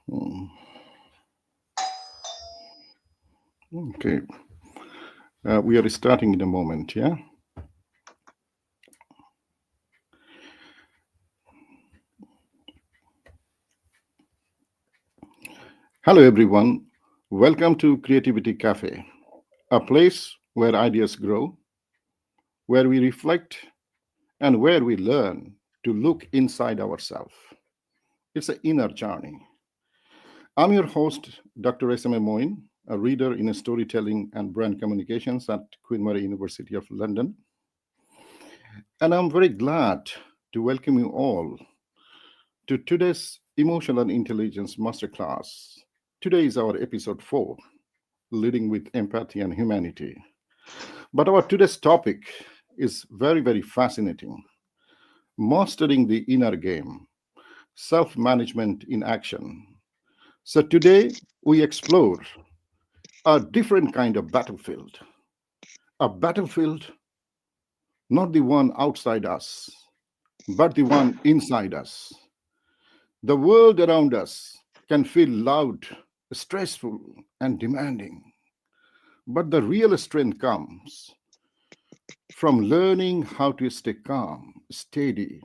Hmm. Okay. We are starting in a moment, yeah? Hello, everyone. Welcome to Creativity Cafe, a place where ideas grow, where we reflect, and where we learn to look inside ourselves. It's an inner journey. I'm your host, Dr. S M Moin, a reader in storytelling and brand communications at Queen Mary University of London. And I'm very glad to welcome you all to today's Emotional Intelligence Masterclass. Today is our episode 4, Leading with Empathy and Humanity. But our today's topic is very, very fascinating. Mastering the inner game, self-management in action. So today we explore a different kind of battlefield. A battlefield, not the one outside us, but the one inside us. The world around us can feel loud, stressful, and demanding. But the real strength comes from learning how to stay calm, steady,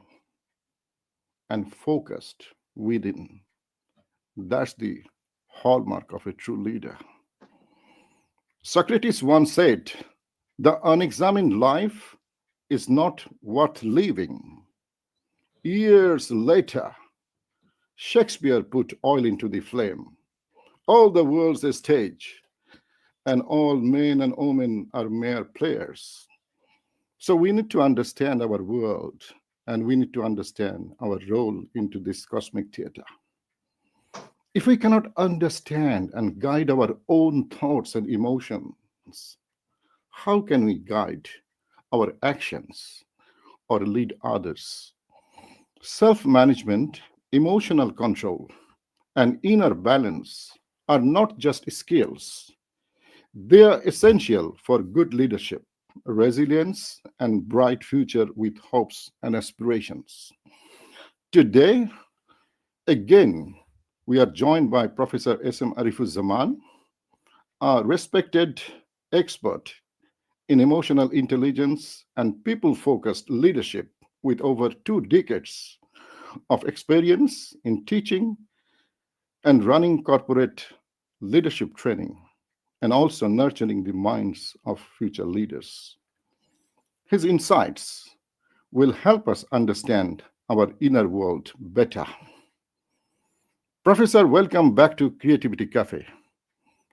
and focused within. That's the hallmark of a true leader. Socrates once said, "The unexamined life is not worth living." Years later, Shakespeare put oil into the flame. All the world's a stage, and all men and women are mere players. So we need to understand our world, and we need to understand our role into this cosmic theater. If we cannot understand and guide our own thoughts and emotions, how can we guide our actions or lead others? Self management, emotional control, and inner balance are not just skills, they are essential for good leadership, resilience, and bright future with hopes and aspirations. Today, again, we are joined by Professor S M Arifuzzaman, a respected expert in emotional intelligence and people focused leadership with over 2 decades of experience in teaching and running corporate leadership training, and also nurturing the minds of future leaders. His insights will help us understand our inner world better. Professor, welcome back to Creativity Cafe.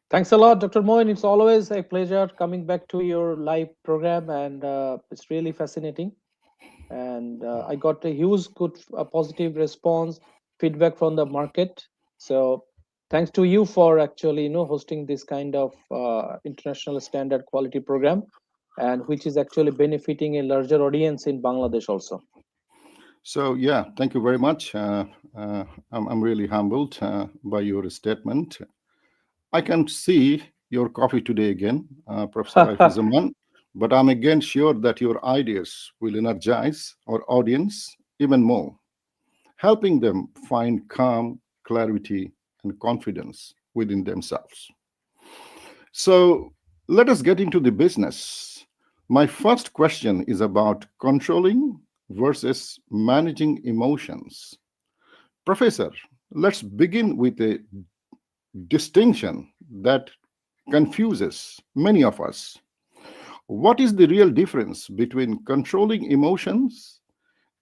Thanks a lot, Dr. Moin. It's always a pleasure coming back to your live program, and it's really fascinating. And I got a huge, good, positive response, feedback from the market. So, thanks to you for actually, hosting this kind of international standard quality program, and which is actually benefiting a larger audience in Bangladesh also. So, yeah, thank you very much. I'm really humbled by your statement. I can see your coffee today again, Professor Aifizaman, but I'm again sure that your ideas will energize our audience even more, helping them find calm, clarity, and confidence within themselves. So let us get into the business. My first question is about controlling versus managing emotions. Professor, let's begin with a distinction that confuses many of us. What is the real difference between controlling emotions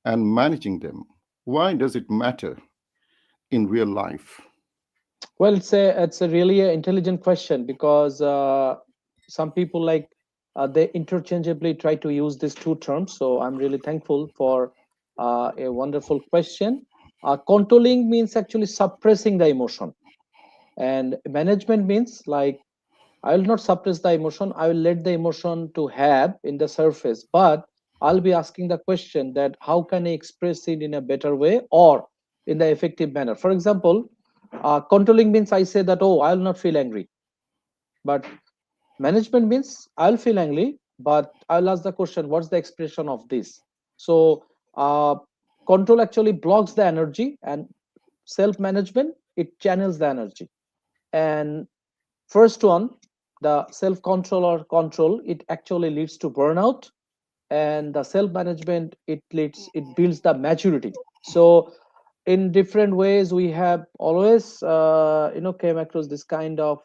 and managing them? Why does it matter in real life? Well, it's a really intelligent question because some people they interchangeably try to use these two terms. So I'm really thankful for a wonderful question. Controlling means actually suppressing the emotion, and management means like I will not suppress the emotion. I will let the emotion to have in the surface, but I'll be asking the question that how can I express it in a better way or in the effective manner. For example, controlling means I say that, oh, I'll not feel angry. But management means I'll feel angry, but I'll ask the question, what's the expression of this? So control actually blocks the energy, and self management it channels the energy. And first one, the self control or control, it actually leads to burnout. And the self management, it builds the maturity. So in different ways we have always come across this kind of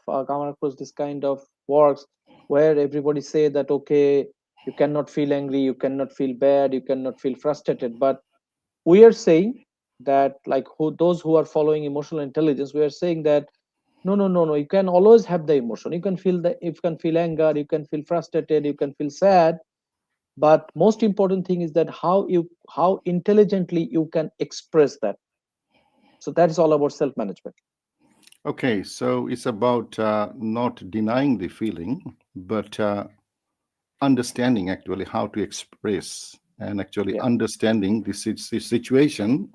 works where everybody say that, okay, you cannot feel angry, you cannot feel bad, you cannot feel frustrated. But we are saying that, like, those who are following emotional intelligence, we are saying that no, no, no, no, you can always have the emotion. You can feel anger, you can feel frustrated, you can feel sad. But most important thing is that how intelligently you can express that. So that is all about self management. Okay, so it's about not denying the feeling, but understanding actually how to express and actually Yeah. understanding the situation.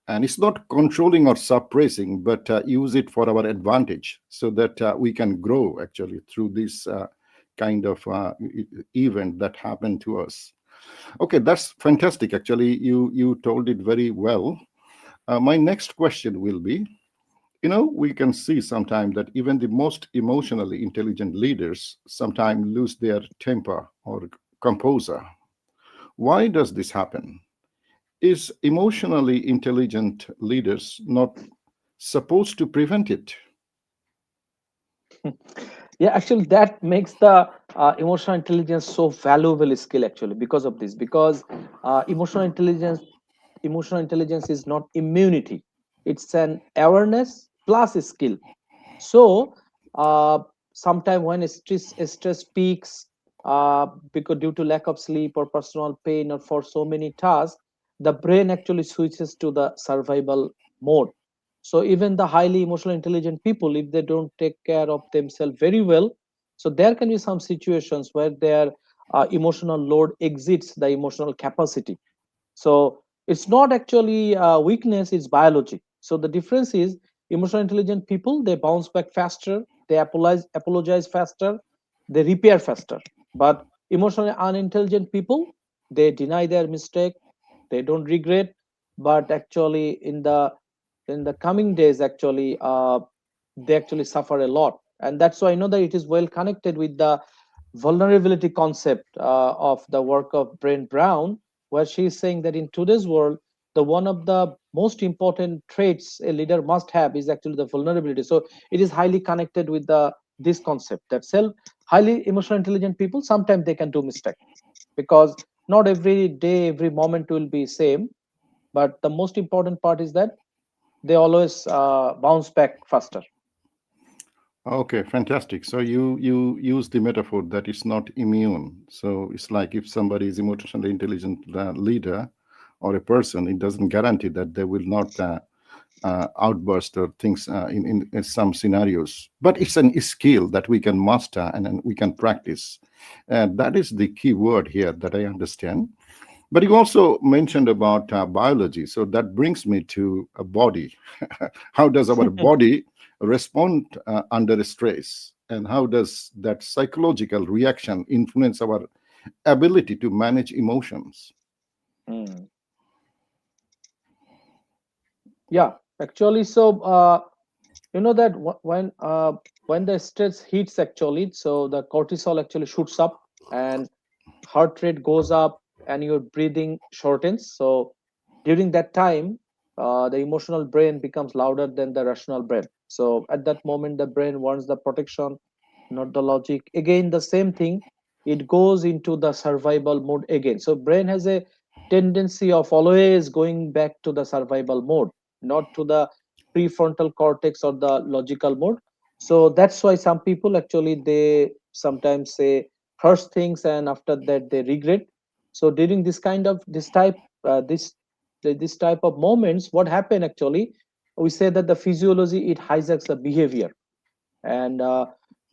And it's not controlling or suppressing, but use it for our advantage so that we can grow actually through this kind of event that happened to us. Okay, that's fantastic. Actually, you told it very well. My next question will be, we can see sometimes that even the most emotionally intelligent leaders sometimes lose their temper or composure. Why does this happen? Is emotionally intelligent leaders not supposed to prevent it? Yeah, actually that makes the emotional intelligence so valuable skill, actually, because of this. Because emotional intelligence is not immunity, it's an awareness plus skill. So uh, sometime when stress peaks, because due to lack of sleep or personal pain or for so many tasks, the brain actually switches to the survival mode. So even the highly emotional intelligent people, if they don't take care of themselves very well, so there can be some situations where their emotional load exceeds the emotional capacity. So it's not actually weakness, it's biology. So the difference is, emotional intelligent people, they bounce back faster, they apologize faster, they repair faster. But emotionally unintelligent people, they deny their mistake, they don't regret. But actually in the coming days, actually they actually suffer a lot. And that's why I know that it is well connected with the vulnerability concept of the work of Brent Brown, where she is saying that in today's world, the one of the most important traits a leader must have is actually the vulnerability. So it is highly connected with the this concept that self highly emotional intelligent people, sometimes they can do mistake, because not every day, every moment will be same. But the most important part is that they always bounce back faster. Okay, fantastic. So you use the metaphor that it's not immune. So it's like if somebody is emotionally intelligent leader or a person, it doesn't guarantee that they will not outburst or things in some scenarios. But it's an skill that we can master and then we can practice. That is the key word here that I understand. But you also mentioned about biology. So that brings me to a body. How does our body respond under stress? And how does that psychological reaction influence our ability to manage emotions? Mm. Yeah, actually, so you know that when the stress hits, actually, so the cortisol actually shoots up, and heart rate goes up, and your breathing shortens. So during that time, the emotional brain becomes louder than the rational brain. So at that moment, the brain wants the protection, not the logic. Again, the same thing, it goes into the survival mode again. So brain has a tendency of always going back to the survival mode, not to the prefrontal cortex or the logical mode. So that's why some people actually, they sometimes say harsh things, and after that they regret. So during this type of moments, what happen actually, we say that the physiology, it hijacks the behavior. And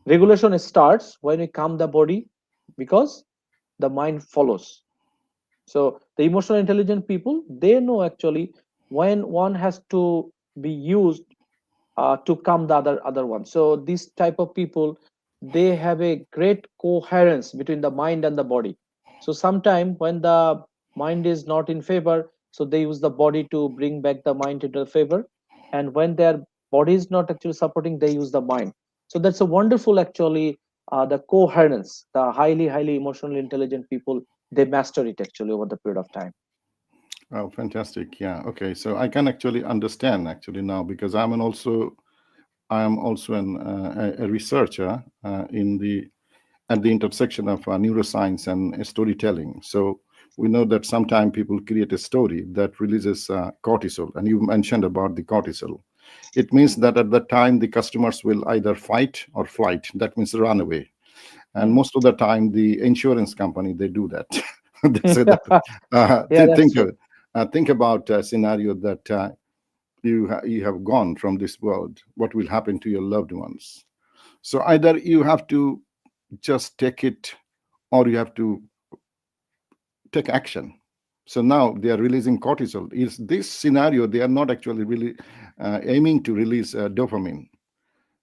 regulation starts when we calm the body, because the mind follows. So the emotional intelligent people, they know actually when one has to be used to calm the other one. So this type of people, they have a great coherence between the mind and the body. So sometime when the mind is not in favor, so they use the body to bring back the mind into the favor. And when their body is not actually supporting, they use the mind. So that's a wonderful actually, the coherence, the highly emotionally intelligent people, they master it actually over the period of time. Oh, fantastic. Yeah. Okay. So I can actually understand actually now, because I am also a researcher in the at the intersection of neuroscience and storytelling. So we know that sometimes people create a story that releases cortisol, and you mentioned about the cortisol. It means that at that time the customers will either fight or flight. That means run away. And Hmm. most of the time, the insurance company, they do that. They say that Yeah, that's think true. think about a scenario that you have gone from this world. What will happen to your loved ones? So either you have to just take it, or you have to take action. So now they are releasing cortisol. Is this scenario, they are not actually really aiming to release dopamine.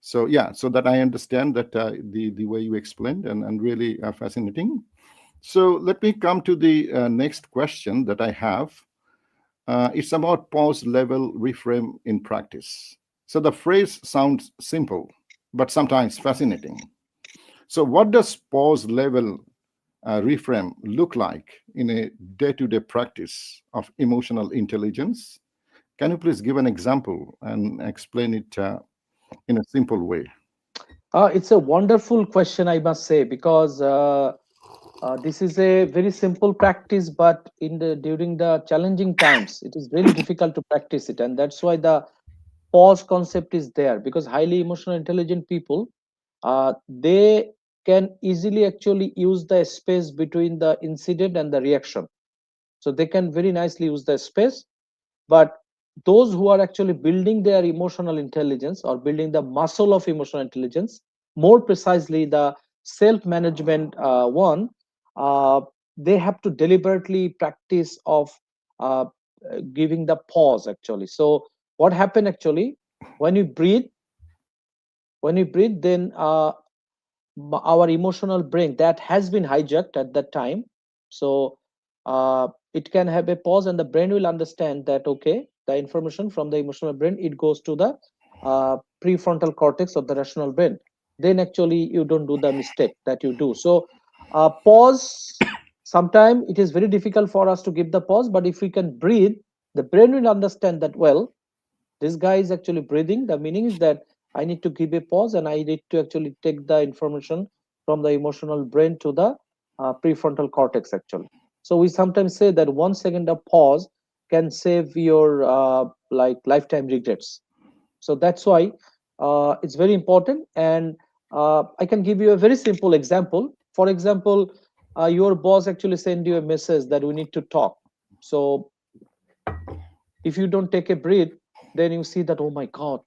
So yeah, so that I understand that the way you explained, and really fascinating. So let me come to the next question that I have. It's about pause level reframe in practice. So the phrase sounds simple, but sometimes fascinating. So what does pause level reframe look like in a day-to-day practice of emotional intelligence? Can you please give an example and explain it in a simple way? It's a wonderful question, I must say, because this is a very simple practice, but in the during the challenging times, it is really difficult to practice it, and that's why the pause concept is there. Because highly emotional intelligent people, they can easily actually use the space between the incident and the reaction. So they can very nicely use the space. But those who are actually building their emotional intelligence, or building the muscle of emotional intelligence, more precisely the self management one, uh, they have to deliberately practice of uh, giving the pause actually. So what happened actually, when you breathe, then our emotional brain that has been hijacked at that time, so it can have a pause, and the brain will understand that okay, the information from the emotional brain, it goes to the prefrontal cortex of the rational brain. Then actually you don't do the mistake that you do. So pause, sometimes it is very difficult for us to give the pause, but if we can breathe, the brain will understand that well, this guy is actually breathing. The meaning is that I need to give a pause, and I need to actually take the information from the emotional brain to the prefrontal cortex actually. So we sometimes say that 1 second of pause can save your like lifetime regrets. So that's why it's very important. And I can give you a very simple example. For example, your boss actually send you a message that we need to talk. So if you don't take a breath, then you see that oh my god,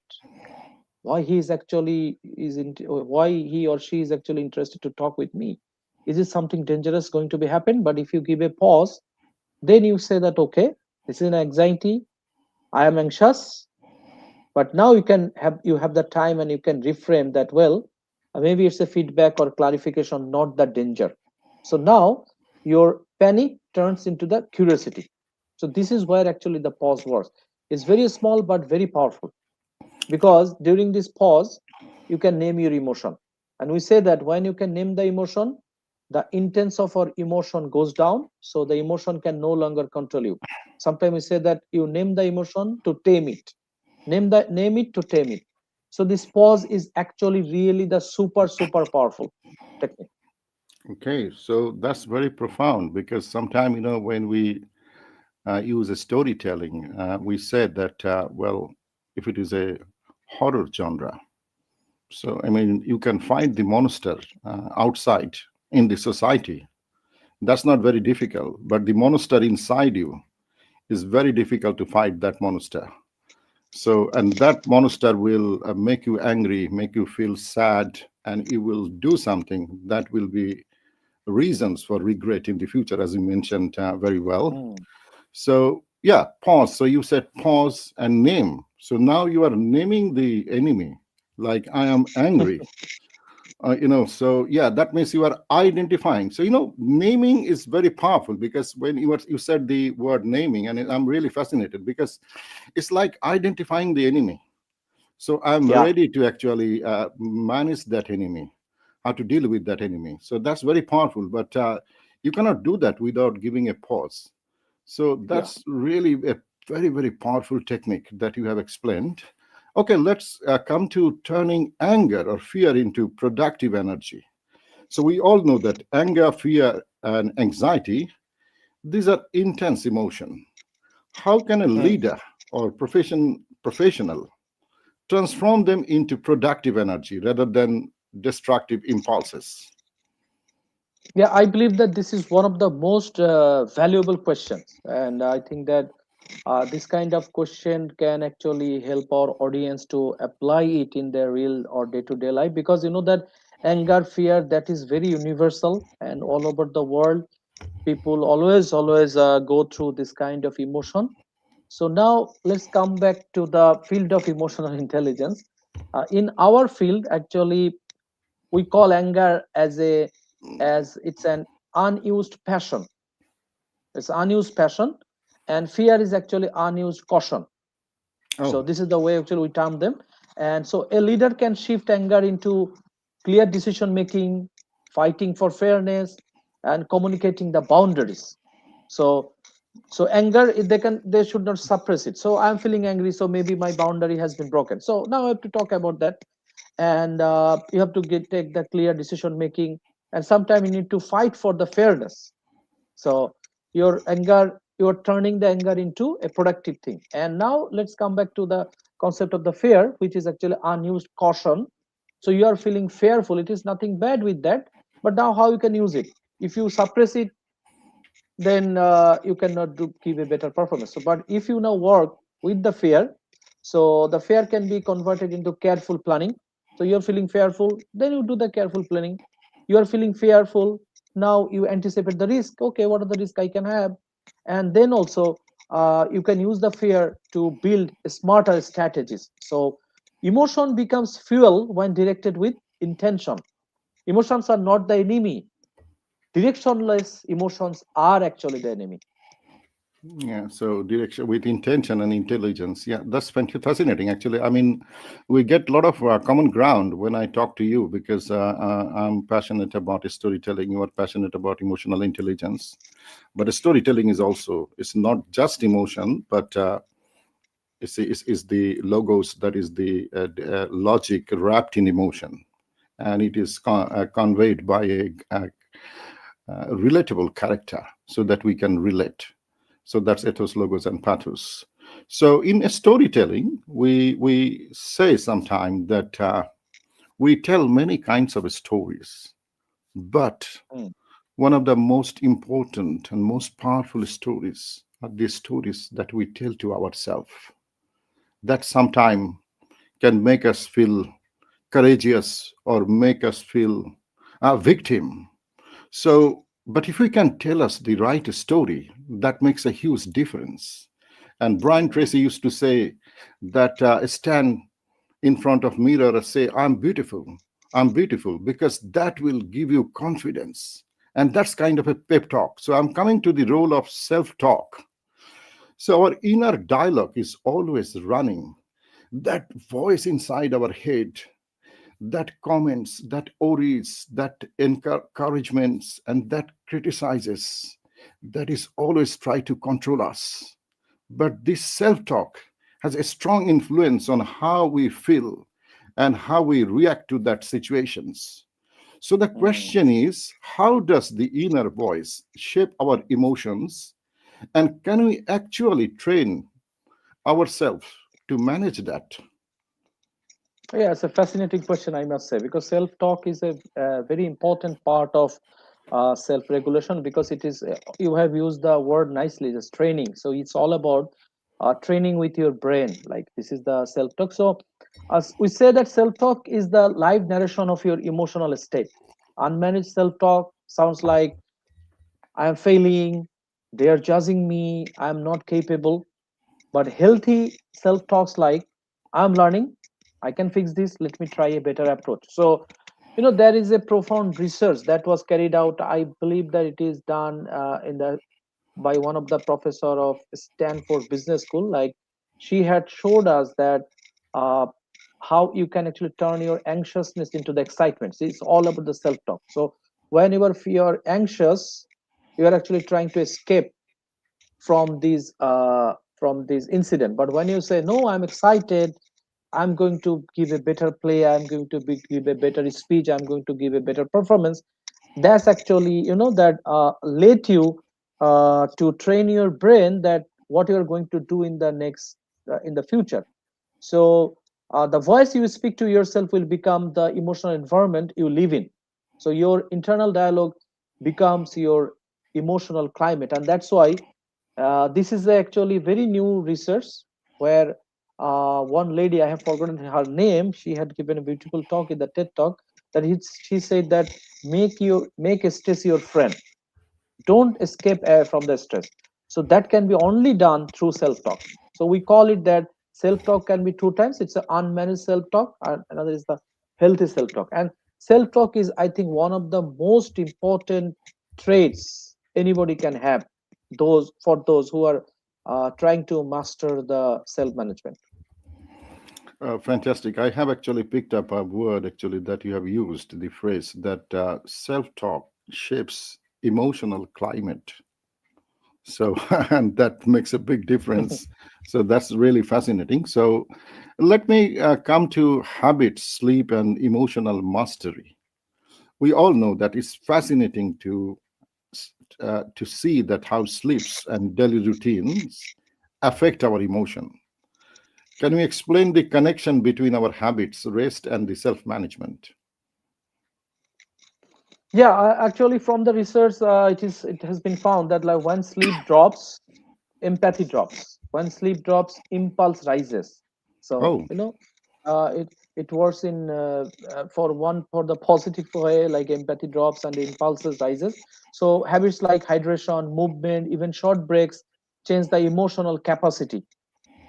why he is actually is in, why he or she is actually interested to talk with me. Is it something dangerous going to be happen? But if you give a pause, then you say that okay, this is an anxiety, I am anxious. But now you have the time, and you can reframe that well, maybe it's a feedback or clarification, not the danger. So now your panic turns into the curiosity. So this is where actually the pause works. It's very small but very powerful, because during this pause you can name your emotion. And we say that when you can name the emotion, the intense of our emotion goes down, so the emotion can no longer control you. Sometimes we say that you name the emotion to tame it. Name it to tame it. So this pause is actually really the super powerful technique. Okay, so that's very profound, because sometimes, when we use a storytelling, we said that, well, if it is a horror genre, so I mean, you can find the monster outside in the society. That's not very difficult, but the monster inside you is very difficult to fight that monster. So, and that monster will make you angry, make you feel sad, and it will do something that will be reasons for regret in the future, as you mentioned very well. Hmm. So, yeah, pause. So you said pause and name. So now you are naming the enemy, like I am angry. So yeah, that means you are identifying. So naming is very powerful, because when you said the word naming, and I'm really fascinated, because it's like identifying the enemy. So I'm Yeah, ready to actually manage that enemy, how to deal with that enemy. So that's very powerful, but you cannot do that without giving a pause. So yeah. that's really a very, very powerful technique that you have explained. Okay, let's come to turning anger or fear into productive energy. So we all know that anger, fear, and anxiety, these are intense emotion. How can a Hmm. leader or professional transform them into productive energy rather than destructive impulses? Yeah, I believe that this is one of the most valuable questions, and I think that this kind of question can actually help our audience to apply it in their real or day-to-day life, because you know that anger, fear, that is very universal, and all over the world, people always go through this kind of emotion. So now let's come back to the field of emotional intelligence. In our field, actually, we call anger as it's an unused passion. It's unused passion, and fear is actually unused caution. So Oh, this is the way actually we term them. And so a leader can shift anger into clear decision making, fighting for fairness, and communicating the boundaries. So anger, they should not suppress it. So I'm feeling angry, so maybe my boundary has been broken. So now I have to talk about that, and you have to take the clear decision making, and sometimes you need to fight for the fairness. So your anger, you're turning the anger into a productive thing. And now let's come back to the concept of the fear, which is actually unused caution. So you are feeling fearful, it is nothing bad with that, but now how you can use it? If you suppress it, then you cannot give a better performance. So but if you now work with the fear, so the fear can be converted into careful planning. So you're feeling fearful, then you do the careful planning. You are feeling fearful, now you anticipate the risk. Okay, what are the risks I can have? And then also you can use the fear to build smarter strategies. So emotion becomes fuel when directed with intention. Emotions are not the enemy. Directionless emotions are actually the enemy. yeah. So direction with intention and intelligence. Yeah, that's fascinating. Actually, I mean, we get a lot of common ground when I talk to you because I'm passionate about storytelling. You are passionate about emotional intelligence, but storytelling is also it's not just emotion, but is the logos that is the logic wrapped in emotion, and it is conveyed by a relatable character so that we can relate. So that's ethos, logos, and pathos. So in storytelling, we say sometimes that we tell many kinds of stories, but Mm, one of the most important and most powerful stories are the stories that we tell to ourselves. That sometimes can make us feel courageous or make us feel a victim. So, but if we can tell us the right story, that makes a huge difference. And Brian mm, Tracy used to say that stand in front of mirror and say, I'm beautiful, because that will give you confidence. And that's kind of a pep talk. So I'm coming to the role of self-talk. So our inner dialogue is always running. That voice inside our head that comments, that worries, that encouragements, and that criticizes, that is always try to control us. But this self-talk has a strong influence on how we feel and how we react to that situations. So the mm. question is, how does the inner voice shape our emotions, and can we actually train ourselves to manage that? Yeah, it's a fascinating question, I must say, because self-talk is a very important part of self-regulation, because it is, you have used the word nicely, just training. So it's all about training with your brain. Like this is the self-talk. So as we say that self-talk is the live narration of your emotional state. Unmanaged self-talk sounds like I am failing, they are judging me, I am not capable. But healthy self talks like, I'm learning, I can fix this, let me try a better approach. So, you know, there is a profound research that was carried out. I believe that it is done in the by one of the professor of Stanford Business School. Like she had showed us that uh, how you can actually turn your anxiousness into the excitement. See, it's all about the self-talk. So whenever you're anxious, you are actually trying to escape from this incident. But when you say, no, I'm excited, I'm going to give a better play, I'm going to give a better speech, I'm going to give a better performance, that's actually, that let you to train your brain that what you're going to do in the next in the future. So the voice you speak to yourself will become the emotional environment you live in. So your internal dialogue becomes your emotional climate, and that's why this is actually very new research where one lady, I have forgotten her name, she had given a beautiful talk in the TED talk, that she said that make stress your friend, don't escape from the stress. So that can be only done through self-talk. So we call it that self-talk can be two times. It's an unmanaged self-talk, and another is the healthy self-talk. And self-talk is, I think, one of the most important traits anybody can have, those who are trying to master the self-management. Fantastic. I have actually picked up a word actually that you have used, the phrase that self-talk shapes emotional climate. So, and that makes a big difference. So that's really fascinating. So let me come to habits, sleep, and emotional mastery. We all know that it's fascinating to see that how sleeps and daily routines affect our emotion. Can we explain the connection between our habits, rest, and the self-management? Yeah, actually, from the research, it has been found that like when sleep drops, empathy drops. When sleep drops, impulse rises. So Oh, it works in for the positive way, like empathy drops and the impulses rises. So habits like hydration, movement, even short breaks change the emotional capacity.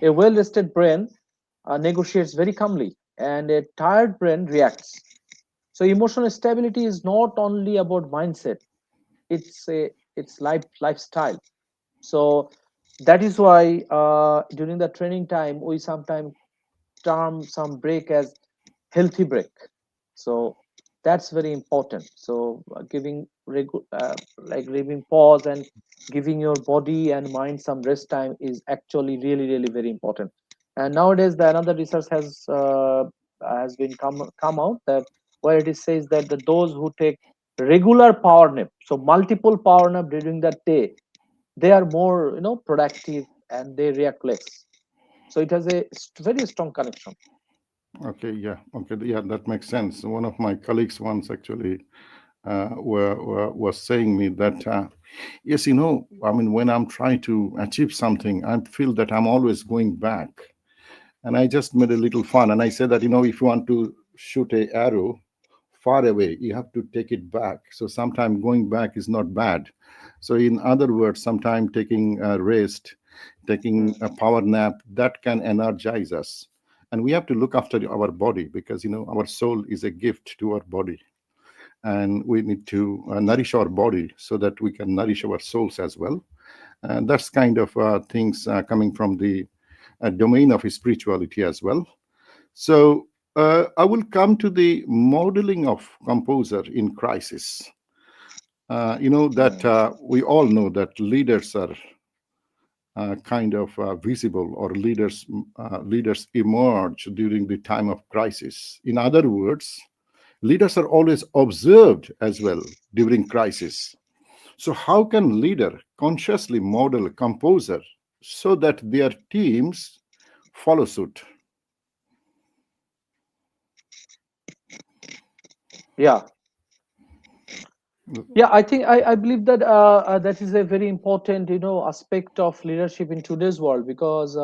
A well rested brain negotiates very calmly, and a tired brain reacts. So emotional stability is not only about mindset; it's lifestyle. So that is why during the training time we sometimes term some break as healthy break. So that's very important. So like giving pause and giving your body and mind some rest time is actually really very important. And nowadays the another research has been come out that where it is says that those who take regular power nap, so multiple power nap during the day, they are more productive and they react less. So it has a very strong connection. okay, yeah, okay, yeah, that makes sense. One of my colleagues once actually was saying me that yes, I mean, when I'm trying to achieve something, I feel that I'm always going back. And I just made a little fun, and I said that if you want to shoot a arrow far away, you have to take it back. So sometime going back is not bad. So in other words, sometime taking a rest, taking a power nap, that can energize us. And we have to look after our body because our soul is a gift to our body, and we need to nourish our body so that we can nourish our souls as well. And that's kind of things coming from the domain of spirituality as well. So I will come to the modeling of composer in crisis. That Mm. we all know that leaders are kind of visible, or leaders emerge during the time of crisis. In other words, leaders are always observed as well during crisis. So how can leader consciously model a composer so that their teams follow suit? Yeah, yeah, I believe that that is a very important aspect of leadership in today's world, because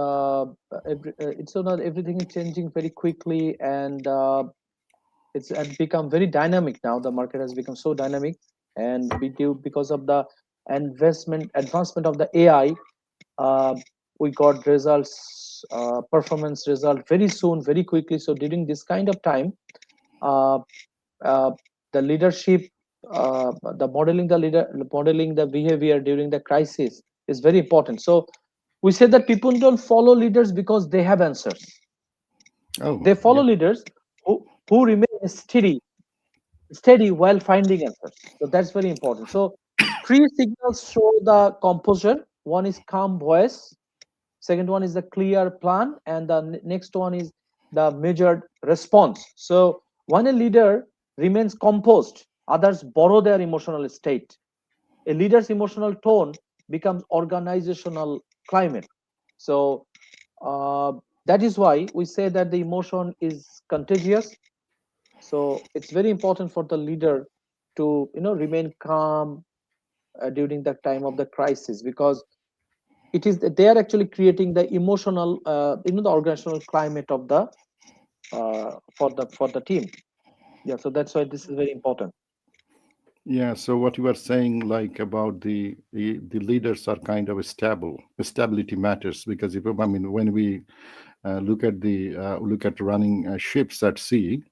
it's so not everything is changing very quickly, and it's had become very dynamic now. The market has become so dynamic, and because of the advancement of the AI, uh, we got results, performance result very soon, very quickly. So during this kind of time, uh, uh, the leadership, modeling the behavior during the crisis is very important. So we say that people don't follow leaders because they have answers. Oh, They follow yeah. leaders who remain steady while finding answers. So that's very important. So three signals show the composure. One is calm voice, second one is the clear plan, and the next one is the measured response. So when a leader remains composed, others borrow their emotional state. A leader's emotional tone becomes organizational climate. So uh, that is why we say that the emotion is contagious. So it's very important for the leader to remain calm during the time of the crisis, because it is they are actually creating the emotional the organizational climate of the for the team. Yeah, so that's why this is very important. Yeah, so what you are saying, like about the leaders are kind of stable. Stability matters because if I mean when we look at running ships at sea,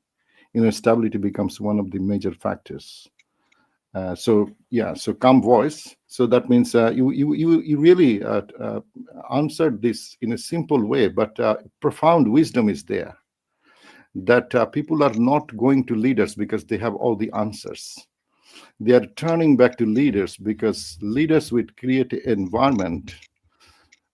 stability becomes one of the major factors. So yeah, so calm voice. So that means you really answered this in a simple way, but profound wisdom is there that people are not going to leaders because they have all the answers. They are turning back to leaders because leaders will create an environment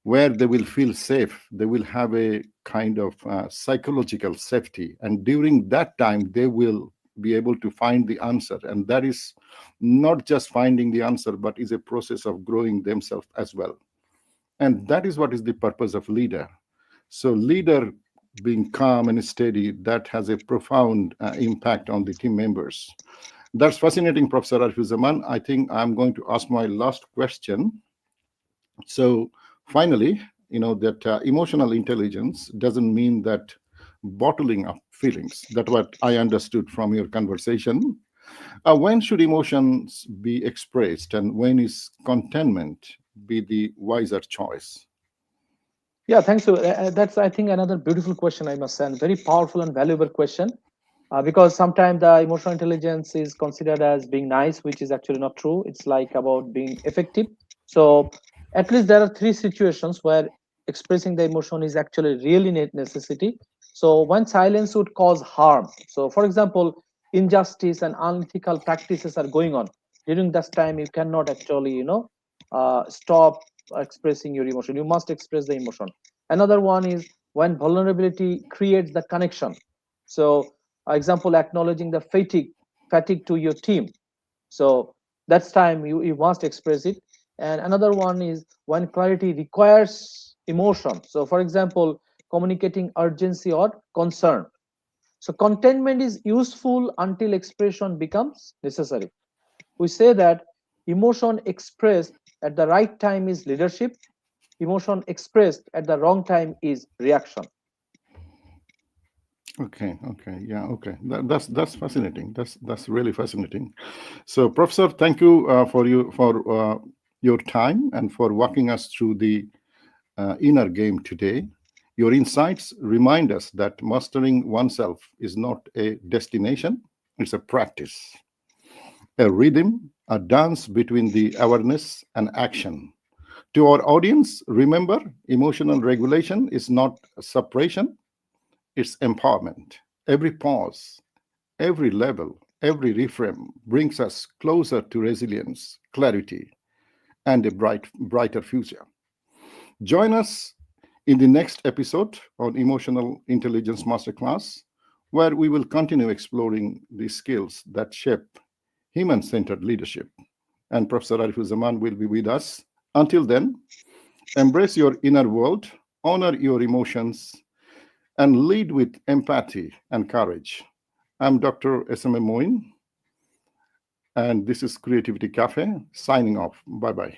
where they will feel safe. They will have a kind of psychological safety. And during that time, they will be able to find the answer. And that is not just finding the answer, but is a process of growing themselves as well. And that is what is the purpose of leader. So leader being calm and steady, that has a profound impact on the team members. That's fascinating, Professor Arifuzzaman. I think I'm going to ask my last question. So, finally, that emotional intelligence doesn't mean that bottling up feelings. That's what I understood from your conversation. When should emotions be expressed, and when is contentment be the wiser choice? Yeah, thanks. So that's, I think, another beautiful question, I must say, and very powerful and valuable question. Because sometimes the emotional intelligence is considered as being nice, which is actually not true. It's like about being effective. So at least there are three situations where expressing the emotion is actually really necessity. So when silence would cause harm. So for example, injustice and unethical practices are going on. During that time, you cannot actually, stop expressing your emotion. You must express the emotion. Another one is when vulnerability creates the connection. So example, acknowledging the fatigue to your team. So that's time you must express it. And another one is when clarity requires emotion. So for example, communicating urgency or concern. So contentment is useful until expression becomes necessary. We say that emotion expressed at the right time is leadership, emotion expressed at the wrong time is reaction. Okay, okay, yeah, okay. That's fascinating. That's really fascinating. So, Professor, thank you for your time and for walking us through the inner game today. Your insights remind us that mastering oneself is not a destination, it's a practice, a rhythm, a dance between the awareness and action. To our audience, remember emotional regulation is not suppression, it's empowerment. Every pause, every level, every reframe brings us closer to resilience, clarity, and a brighter future. Join us in the next episode on Emotional Intelligence Masterclass, where we will continue exploring the skills that shape human centered leadership. And Professor Arifuzzaman will be with us. Until then, embrace your inner world, honor your emotions, and lead with empathy and courage. I'm Dr. S M Moin, and this is Creativity Cafe signing off. Bye bye.